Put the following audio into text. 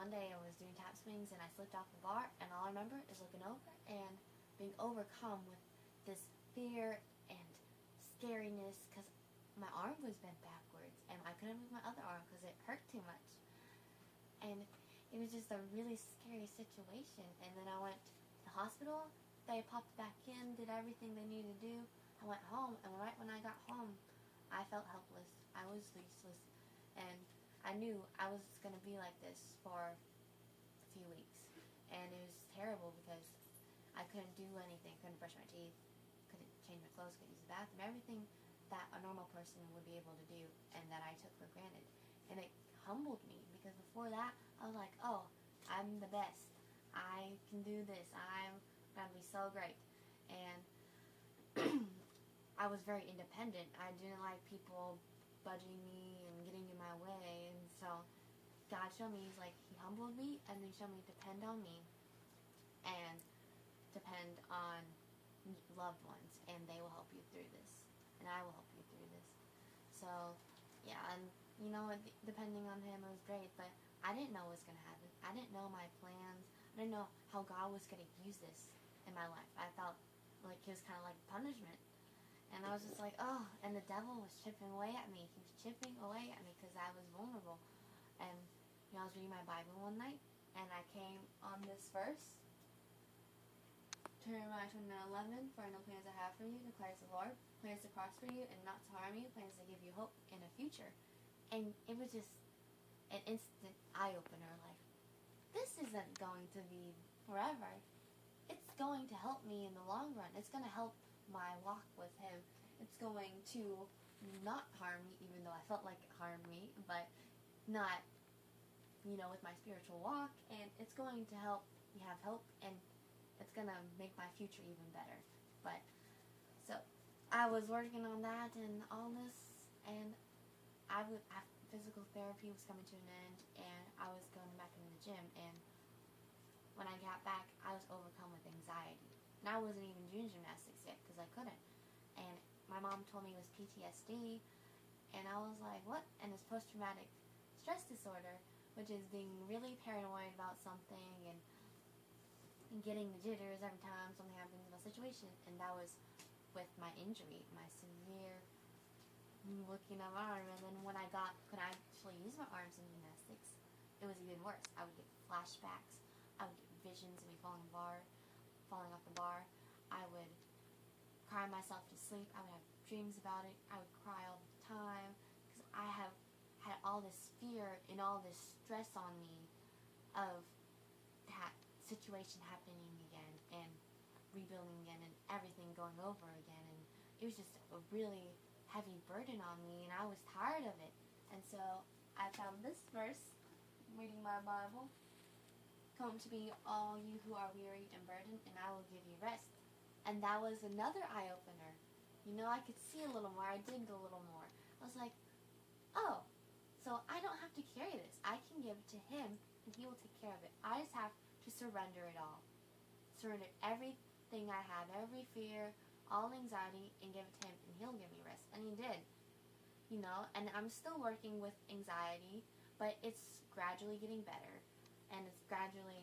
one day I was doing tap swings and I slipped off the bar, and all I remember is looking over and being overcome with this fear and scariness because my arm was bent backwards and I couldn't move my other arm because it hurt too much. And it was just a really scary situation. And then I went to the hospital. They popped back in, did everything they needed to do. I went home, and right when I got home, I felt helpless. I was useless. And I knew I was going to be like this for a few weeks. And it was terrible because I couldn't do anything. Couldn't brush my teeth. Couldn't change my clothes. Couldn't use the bathroom. Everything that a normal person would be able to do and that I took for granted. And it humbled me because before that, I was like, oh, I'm the best. I can do this. I'm going to be so great. And I was very independent. I didn't like people budging me and getting in my way. And so God showed me, He's like, He humbled me, and then He showed me to depend on me and depend on loved ones, and they will help you through this, and I will help you through this. So, yeah, and you know, depending on Him, it was great, but I didn't know what was going to happen. I didn't know my plans. I didn't know how God was going to use this in my life. I felt like He was kind of like punishment. And I was just like, oh, and the devil was chipping away at me. He was chipping away at me because I was vulnerable. And, you know, I was reading my Bible one night, and I came on this verse. Jeremiah 29:11, for I know plans I have for you, declares the Lord, plans to prosper you and not to harm you, plans to give you hope in a future. And it was just an instant eye-opener, like, this isn't going to be forever. It's going to help me in the long run. It's going to help my walk with Him. It's going to not harm me, even though I felt like it harmed me, but not, you know, with my spiritual walk. And it's going to help me have hope, and it's going to make my future even better. But, so, I was working on that and all this, and physical therapy was coming to an end, and I was going back into the gym, and when I got back, I was overcome with anxiety. And I wasn't even doing gymnastics yet because I couldn't. And my mom told me it was PTSD, and I was like, what? And it's post-traumatic stress disorder, which is being really paranoid about something and getting the jitters every time something happens in a situation. And that was with my injury, my severe looking at my arm. And then when I could actually use my arms in gymnastics, it was even worse. I would get flashbacks. I would get visions of me falling off the bar. I would cry myself to sleep. I would have dreams about it. I would cry all the time because I have had all this fear and all this stress on me of that situation happening again and rebuilding again and everything going over again. And it was just a really heavy burden on me, and I was tired of it. And so I found this verse, reading my Bible. Come to me, all you who are weary and burdened, and I will give you rest. And that was another eye-opener. You know, I could see a little more. I digged a little more. I was like, oh, so I don't have to carry this. I can give it to Him, and He will take care of it. I just have to surrender it all. Surrender everything I have, every fear, all anxiety, and give it to Him, and He'll give me rest. And He did. You know, and I'm still working with anxiety, but it's gradually getting better. And it's gradually